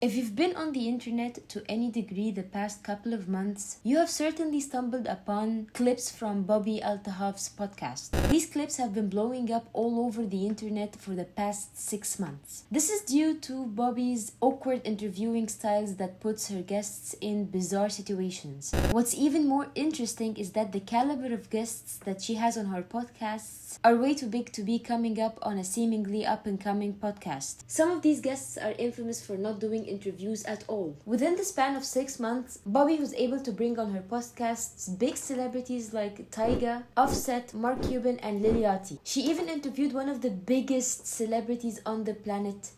If you've been on the internet to any degree the past couple of months, you have certainly stumbled upon clips from Bobbi Althoff's podcast. These clips have been blowing up all over the internet for the past 6 months. This is due to Bobbi's awkward interviewing styles that puts her guests in bizarre situations. What's even more interesting is that the caliber of guests that she has on her podcasts are way too big to be coming up on a seemingly up-and-coming podcast. Some of these guests are infamous for not doing interviews at all. Within the span of 6 months, Bobbi was able to bring on her podcasts big celebrities like Tyga, Offset, Mark Cuban, and Liliati. She even interviewed one of the biggest celebrities on the planet,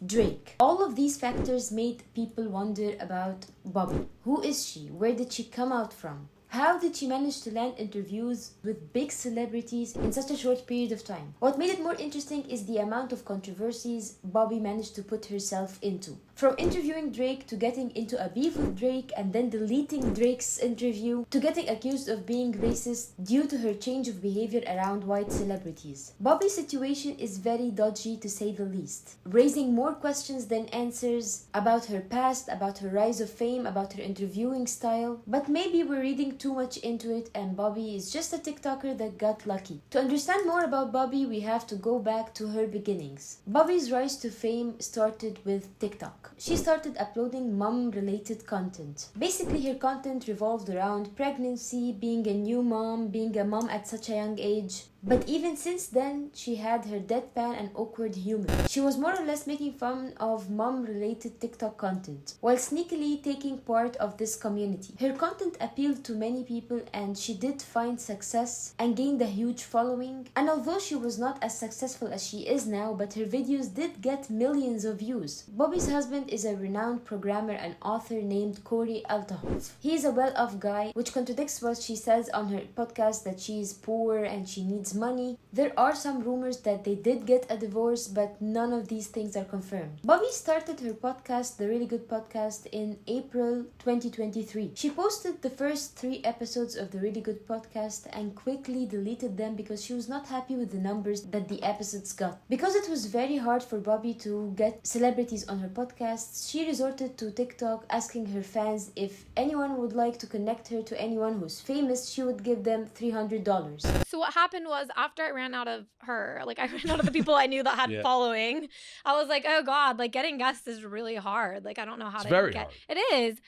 Drake. All of these factors made people wonder about Bobbi. Who is she? Where did she come out from? How did she manage to land interviews with big celebrities in such a short period of time? What made it more interesting is the amount of controversies Bobbi managed to put herself into. From interviewing Drake to getting into a beef with Drake and then deleting Drake's interview to getting accused of being racist due to her change of behavior around white celebrities. Bobbi's situation is very dodgy to say the least, raising more questions than answers about her past, about her rise of fame, about her interviewing style. But maybe we're reading too much into it and Bobbi is just a TikToker that got lucky. To understand more about Bobbi, we have to go back to her beginnings. Bobbi's rise to fame started with TikTok. She started uploading mom-related content. Basically, her content revolved around pregnancy, being a new mom, being a mom at such a young age. But even since then, she had her deadpan and awkward humor. She was more or less making fun of mom-related TikTok content, while sneakily taking part of this community. Her content appealed to many people and she did find success and gained a huge following. And although she was not as successful as she is now, but her videos did get millions of views. Bobbi's husband is a renowned programmer and author named Bobbi Althoff. He is a well-off guy, which contradicts what she says on her podcast that she is poor and she needs money. There are some rumors that they did get a divorce, but none of these things are confirmed. Bobbi started her podcast, The Really Good Podcast, in April 2023. She posted the first 3 episodes of The Really Good Podcast and quickly deleted them because she was not happy with the numbers that the episodes got. Because it was very hard for Bobbi to get celebrities on her podcasts, she resorted to TikTok, asking her fans if anyone would like to connect her to anyone who's famous. She would give them $300. So what happened was after I ran out of her, I ran out of the people I knew that had following, I was like, oh God, getting guests is really hard. I don't know how to very get hard. it is.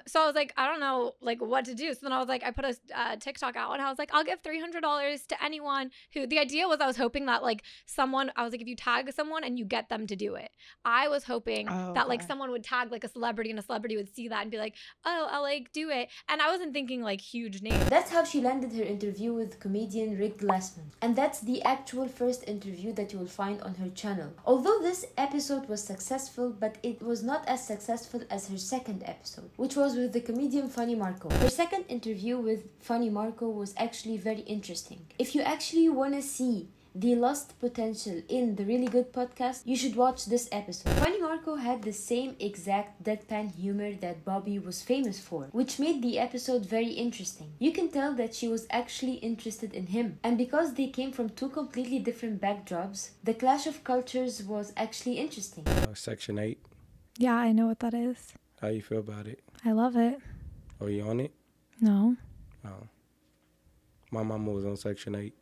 So I was like, I don't know what to do. So then I was like, I put a TikTok out and I was like, I'll give $300 to anyone who, the idea was I was hoping that someone, I was like, if you tag someone and you get them to do it. I was hoping that someone would tag a celebrity and a celebrity would see that and be like, oh, I'll do it. And I wasn't thinking huge names. That's how she landed her interview with comedian Rick Glassman. And that's the actual first interview that you will find on her channel. Although this episode was successful, but it was not as successful as her second episode, which was with the comedian Funny Marco. Her second interview with Funny Marco was actually very interesting. If you actually want to see the lost potential in The Really Good Podcast, you should watch this episode. Funny Marco had the same exact deadpan humor that Bobbi was famous for, which made the episode very interesting. You can tell that she was actually interested in him, and because they came from 2 completely different backdrops, the clash of cultures was actually interesting. Section 8. Yeah, I know what that is. How you feel about it? I love it. Oh, you on it? No. Oh. My mama was on Section 8.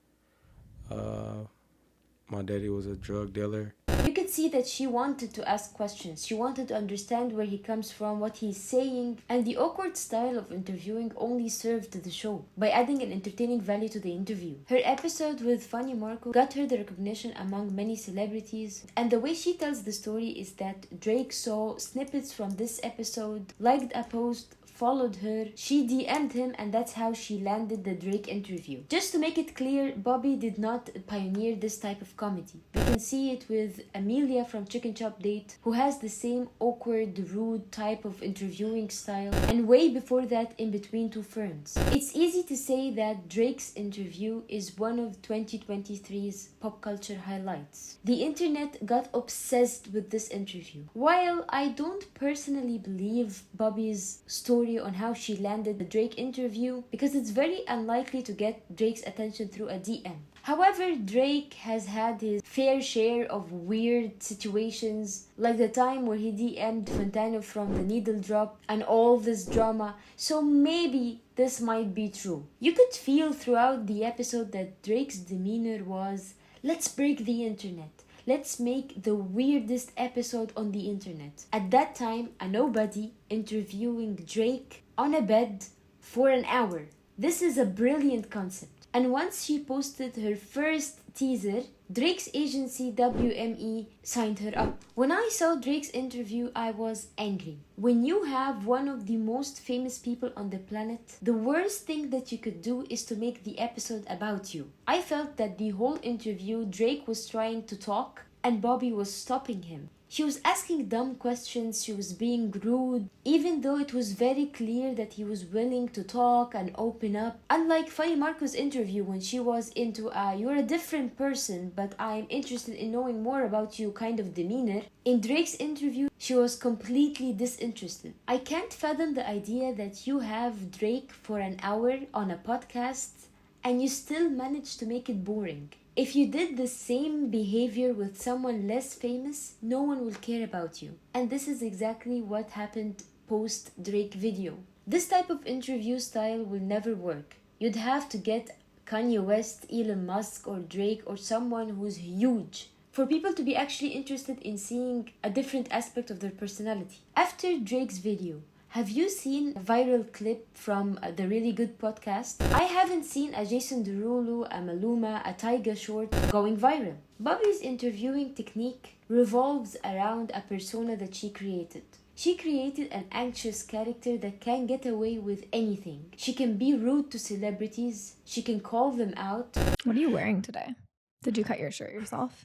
My daddy was a drug dealer. You could see that she wanted to ask questions. She wanted to understand where he comes from, what he's saying, and the awkward style of interviewing only served the show by adding an entertaining value to the interview. Her episode with Funny Marco got her the recognition among many celebrities, and the way she tells the story is that Drake saw snippets from this episode, liked a post, followed her, she DM'd him, and that's how she landed the Drake interview. Just to make it clear, Bobbi did not pioneer this type of comedy. We can see it with Amelia from Chicken Chop Date, who has the same awkward, rude type of interviewing style, and way before that In Between Two Ferns. It's easy to say that Drake's interview is one of 2023's pop culture highlights. The internet got obsessed with this interview. While I don't personally believe Bobbi's story on how she landed the Drake interview, because it's very unlikely to get Drake's attention through a DM. However, Drake has had his fair share of weird situations, like the time where he DM'd Fantano from the needle drop and all this drama, so maybe this might be true. You could feel throughout the episode that Drake's demeanor was, let's break the internet. Let's make the weirdest episode on the internet. At that time, a nobody interviewing Drake on a bed for an hour. This is a brilliant concept. And once she posted her first teaser, Drake's agency WME signed her up. When I saw Drake's interview, I was angry. When you have one of the most famous people on the planet, the worst thing that you could do is to make the episode about you. I felt that the whole interview, Drake was trying to talk and Bobbi was stopping him. She was asking dumb questions, she was being rude, even though it was very clear that he was willing to talk and open up. Unlike Fanny Marco's interview when she was into you're a different person, but I'm interested in knowing more about you kind of demeanor, in Drake's interview, she was completely disinterested. I can't fathom the idea that you have Drake for an hour on a podcast and you still manage to make it boring. If you did the same behavior with someone less famous, no one will care about you. And this is exactly what happened post Drake video. This type of interview style will never work. You'd have to get Kanye West, Elon Musk or Drake or someone who's huge for people to be actually interested in seeing a different aspect of their personality. After Drake's video, have you seen a viral clip from the Really Good podcast? I haven't seen a Jason Derulo, a Maluma, a Tyga short going viral. Bobbi's interviewing technique revolves around a persona that she created. She created an anxious character that can get away with anything. She can be rude to celebrities. She can call them out. What are you wearing today? Did you cut your shirt yourself?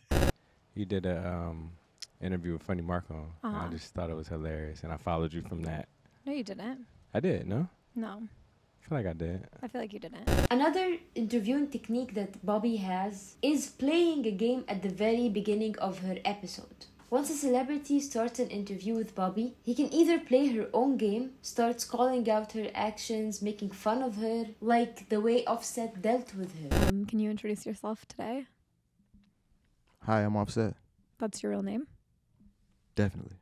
You did a interview with Funny Marco. And I just thought it was hilarious, and I followed you from that. No, you didn't. I did, no? No. I feel like I did. I feel like you didn't. Another interviewing technique that Bobbi has is playing a game at the very beginning of her episode. Once a celebrity starts an interview with Bobbi, he can either play her own game, starts calling out her actions, making fun of her, like the way Offset dealt with her. Can you introduce yourself today? Hi, I'm Offset. That's your real name? Definitely.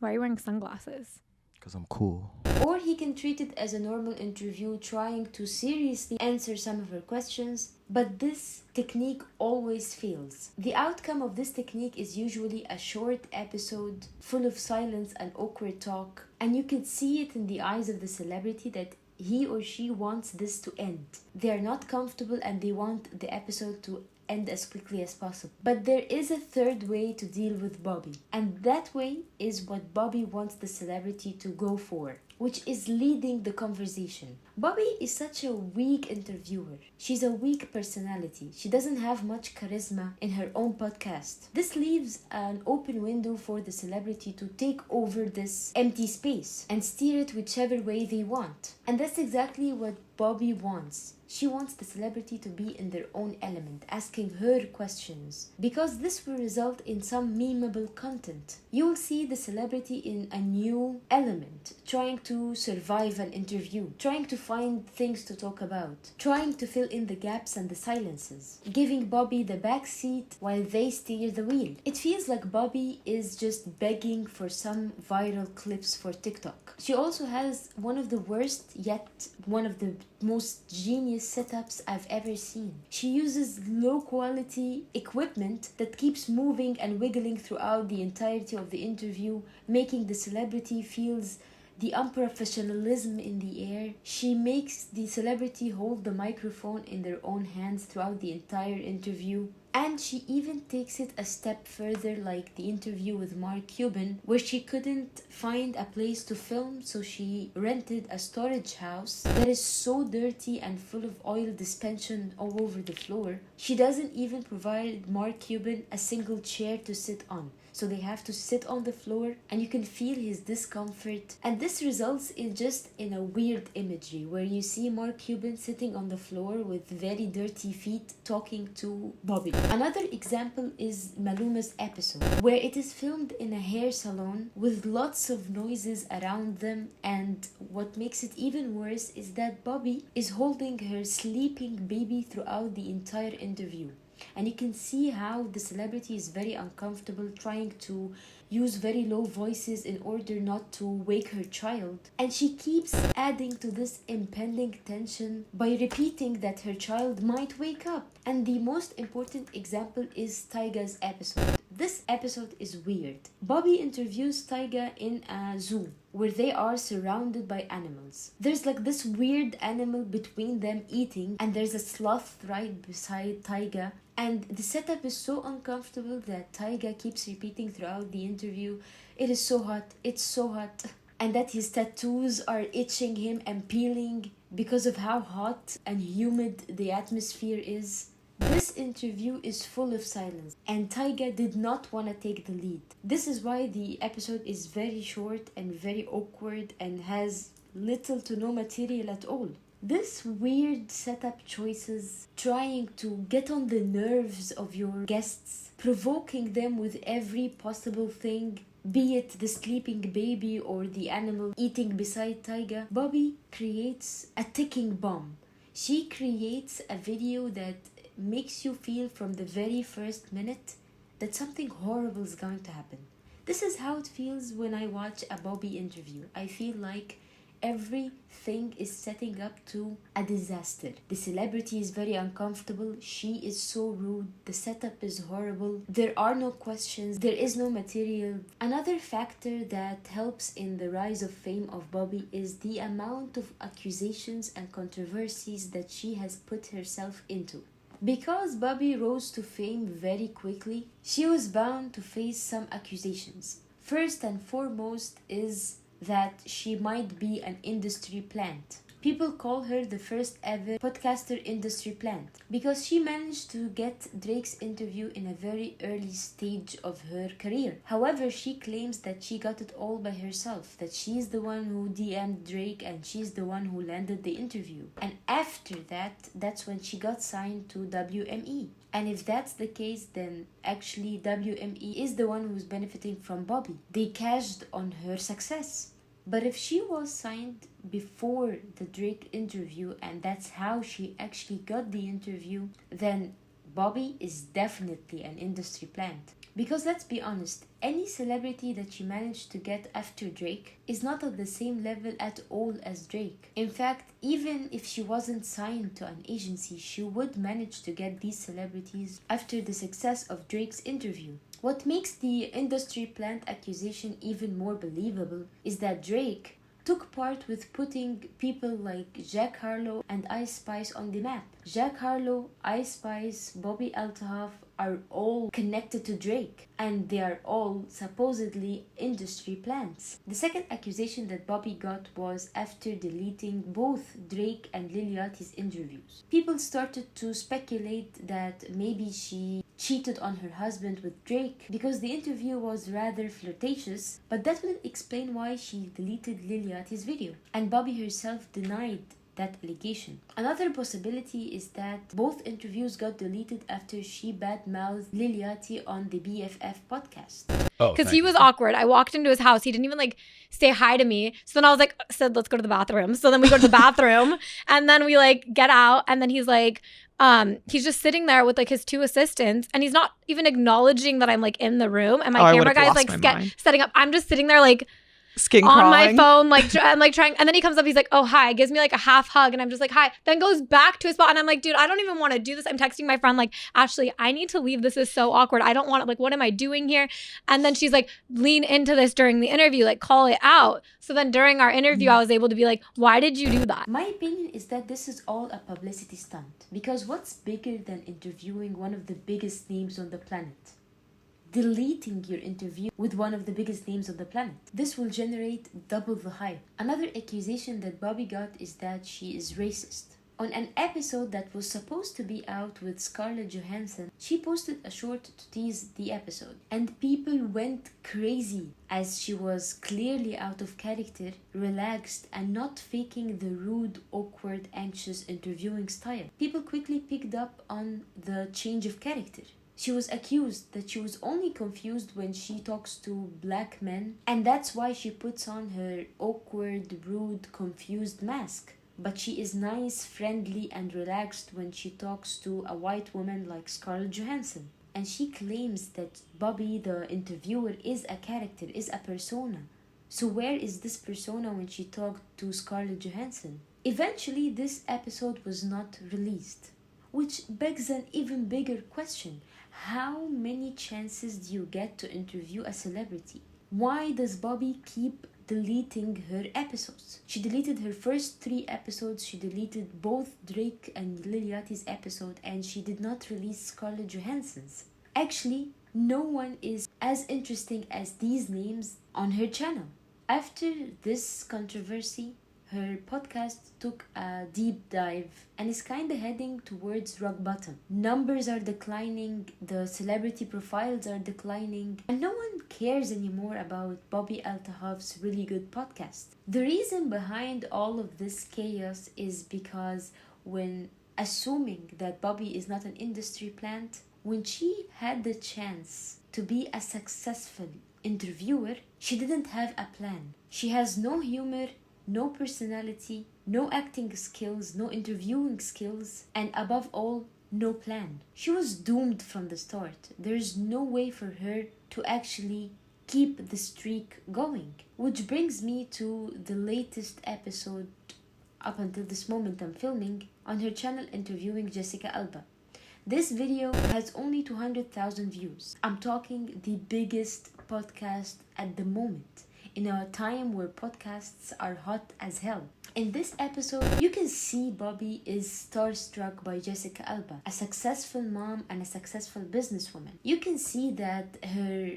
Why are you wearing sunglasses? Because I'm cool. Or he can treat it as a normal interview, trying to seriously answer some of her questions, but this technique always fails. The outcome of this technique is usually a short episode full of silence and awkward talk, and you can see it in the eyes of the celebrity that he or she wants this to end. They are not comfortable and they want the episode to end as quickly as possible. But there is a third way to deal with Bobbi, and that way is what Bobbi wants the celebrity to go for, which is leading the conversation. Bobbi is such a weak interviewer. She's a weak personality. She doesn't have much charisma in her own podcast. This leaves an open window for the celebrity to take over this empty space and steer it whichever way they want. And that's exactly what Bobbi wants. She wants the celebrity to be in their own element, asking her questions, because this will result in some memeable content. You will see the celebrity in a new element, trying to survive an interview, trying to find things to talk about, trying to fill in the gaps and the silences, giving Bobbi the back seat while they steer the wheel. It feels like Bobbi is just begging for some viral clips for TikTok. She also has one of the worst, yet one of the most genius setups I've ever seen. She uses low quality equipment that keeps moving and wiggling throughout the entirety of the interview, making the celebrity feels the unprofessionalism in the air. She makes the celebrity hold the microphone in their own hands throughout the entire interview. And she even takes it a step further, like the interview with Mark Cuban, where she couldn't find a place to film, so she rented a storage house that is so dirty and full of oil dispensation all over the floor. She doesn't even provide Mark Cuban a single chair to sit on. so they have to sit on the floor, and you can feel his discomfort. And this results in a weird imagery where you see Mark Cuban sitting on the floor with very dirty feet talking to Bobbi. Another example is Maluma's episode, where it is filmed in a hair salon with lots of noises around them, and what makes it even worse is that Bobbi is holding her sleeping baby throughout the entire interview. And you can see how the celebrity is very uncomfortable trying to use very low voices in order not to wake her child. And she keeps adding to this impending tension by repeating that her child might wake up. And the most important example is Tyga's episode. This episode is weird. Bobbi interviews Tyga in a zoo where they are surrounded by animals. There's like this weird animal between them eating, and there's a sloth right beside Tyga. And the setup is so uncomfortable that Tyga keeps repeating throughout the interview, "It is so hot, it's so hot." And that his tattoos are itching him and peeling because of how hot and humid the atmosphere is. This interview is full of silence, and Tyga did not want to take the lead. This is why the episode is very short and very awkward and has little to no material at all. This weird setup choices, trying to get on the nerves of your guests, provoking them with every possible thing, be it the sleeping baby or the animal eating beside Tyga. Bobbi creates a ticking bomb. She creates a video that makes you feel from the very first minute that something horrible is going to happen. This is how it feels when I watch a Bobbi interview. I feel like everything is setting up to a disaster. The celebrity is very uncomfortable. She is so rude. The setup is horrible. There are no questions. There is no material. Another factor that helps in the rise of fame of Bobbi is the amount of accusations and controversies that she has put herself into. Because Bobbi rose to fame very quickly, she was bound to face some accusations. First and foremost is that she might be an industry plant. People call her the first ever podcaster industry plant because she managed to get Drake's interview in a very early stage of her career. However, she claims that she got it all by herself, that she's the one who DM'd Drake and she's the one who landed the interview. And after that, that's when she got signed to WME. And if that's the case, then actually WME is the one who's benefiting from Bobbi. They cashed on her success. But if she was signed before the Drake interview and that's how she actually got the interview, then Bobbi is definitely an industry plant. Because let's be honest, any celebrity that she managed to get after Drake is not at the same level at all as Drake. In fact, even if she wasn't signed to an agency, she would manage to get these celebrities after the success of Drake's interview. What makes the industry plant accusation even more believable is that Drake took part with putting people like Jack Harlow and Ice Spice on the map. Jack Harlow, Ice Spice, Bobbi Althoff are all connected to Drake, and they are all supposedly industry plants. The second accusation that Bobbi got was after deleting both Drake and Lil Yachty's interviews. People started to speculate that maybe she cheated on her husband with Drake because the interview was rather flirtatious, but that wouldn't explain why she deleted Lil Yachty's video. And Bobbi herself denied that allegation. Another possibility is that both interviews got deleted after she badmouthed Lil Yachty on the BFF podcast. Because he was awkward. I walked into his house. He didn't even like say hi to me. So then I was like, said, let's go to the bathroom. So then we go to the bathroom and then we like get out and then he's like, he's just sitting there with like his two assistants and he's not even acknowledging that I'm like in the room and my camera guy's like setting up. I'm just sitting there like skin on crawling. my phone, like I'm like trying, and then he comes up, he's like, oh hi, gives me like a half hug, and I'm just like hi, then goes back to his spot, and I'm like, dude, I don't even want to do this. I'm texting my friend like, Ashley, I need to leave, this is so awkward, I don't want it, like what am I doing here? And then she's like, lean into this during the interview, like call it out. So then during our interview I was able to be like, why did you do that? My opinion is that this is all a publicity stunt, because what's bigger than interviewing one of the biggest names on the planet? Deleting your interview with one of the biggest names on the planet. This will generate double the hype. Another accusation that Bobbi got is that she is racist. On an episode that was supposed to be out with Scarlett Johansson, she posted a short to tease the episode, and people went crazy as she was clearly out of character, relaxed, and not faking the rude, awkward, anxious interviewing style. People quickly picked up on the change of character. She was accused that she was only confused when she talks to black men, and that's why she puts on her awkward, rude, confused mask. But she is nice, friendly, and relaxed when she talks to a white woman like Scarlett Johansson. And she claims that Bobbi, the interviewer, is a character, is a persona. So where is this persona when she talked to Scarlett Johansson? Eventually, this episode was not released, which begs an even bigger question. How many chances do you get to interview a celebrity? Why does Bobbi keep deleting her episodes? She deleted her first 3 episodes, she deleted both Drake and Lil Yachty's episode, and she did not release Scarlett Johansson's. Actually, no one is as interesting as these names on her channel. After this controversy, her podcast took a deep dive and is kinda heading towards rock bottom. Numbers are declining, the celebrity profiles are declining, and no one cares anymore about Bobbi Althoff's really good podcast. The reason behind all of this chaos is because when assuming that Bobbi is not an industry plant, when she had the chance to be a successful interviewer, she didn't have a plan. She has no humor, no personality, no acting skills, no interviewing skills, and above all, no plan. She was doomed from the start. There's no way for her to actually keep the streak going. Which brings me to the latest episode up until this moment I'm filming on her channel interviewing Jessica Alba. This video has only 200,000 views. I'm talking the biggest podcast at the moment, in a time where podcasts are hot as hell. In this episode, you can see Bobbi is starstruck by Jessica Alba, a successful mom and a successful businesswoman. You can see that her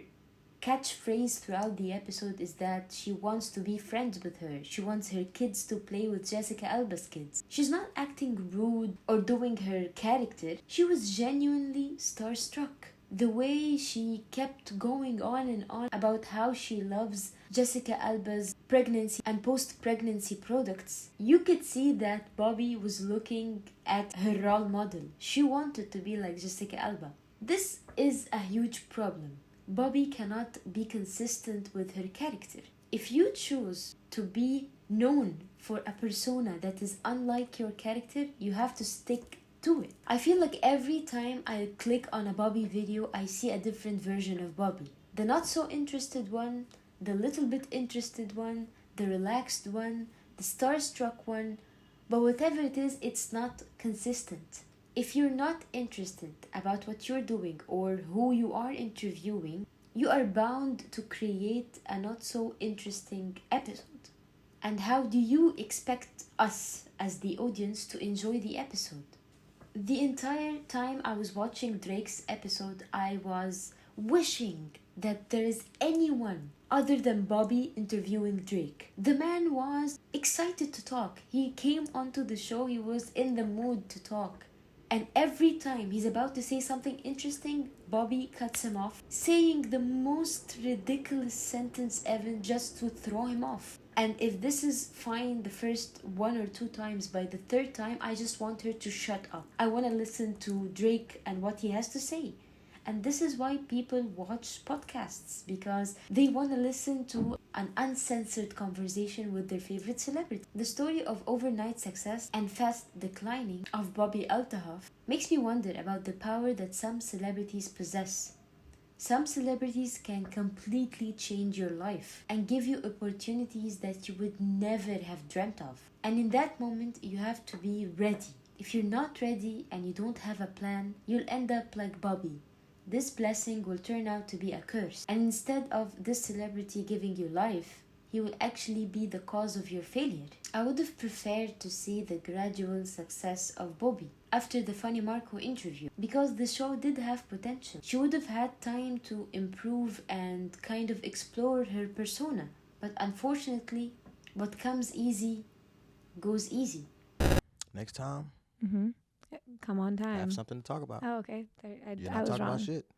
catchphrase throughout the episode is that she wants to be friends with her. She wants her kids to play with Jessica Alba's kids. She's not acting rude or doing her character. She was genuinely starstruck. The way she kept going on and on about how she loves Jessica Alba's pregnancy and post-pregnancy products, you could see that Bobbi was looking at her role model. She wanted to be like Jessica Alba. This is a huge problem. Bobbi cannot be consistent with her character. If you choose to be known for a persona that is unlike your character, you have to stick to it. I feel like every time I click on a Bobbi video, I see a different version of Bobbi. The not so interested one, the little bit interested one, the relaxed one, the starstruck one, but whatever it is, it's not consistent. If you're not interested about what you're doing or who you are interviewing, you are bound to create a not so interesting episode. And how do you expect us as the audience to enjoy the episode? The entire time I was watching Drake's episode, I was wishing that there is anyone other than Bobbi interviewing Drake. The man was excited to talk. He came onto the show, he was in the mood to talk. And every time he's about to say something interesting, Bobbi cuts him off, saying the most ridiculous sentence ever just to throw him off. And if this is fine the first 1 or 2 times, by the 3rd time, I just want her to shut up. I want to listen to Drake and what he has to say. And this is why people watch podcasts, because they want to listen to an uncensored conversation with their favorite celebrity. The story of overnight success and fast declining of Bobbi Althoff makes me wonder about the power that some celebrities possess. Some celebrities can completely change your life and give you opportunities that you would never have dreamt of. And in that moment, you have to be ready. If you're not ready and you don't have a plan, you'll end up like Bobbi. This blessing will turn out to be a curse. And instead of this celebrity giving you life, he will actually be the cause of your failure. I would have preferred to see the gradual success of Bobbi after the Funny Marco interview, because the show did have potential. She would have had time to improve and kind of explore her persona. But unfortunately, what comes easy goes easy. Next time, Come on time. have something to talk about. Oh, okay. You're I not was talking wrong. about shit.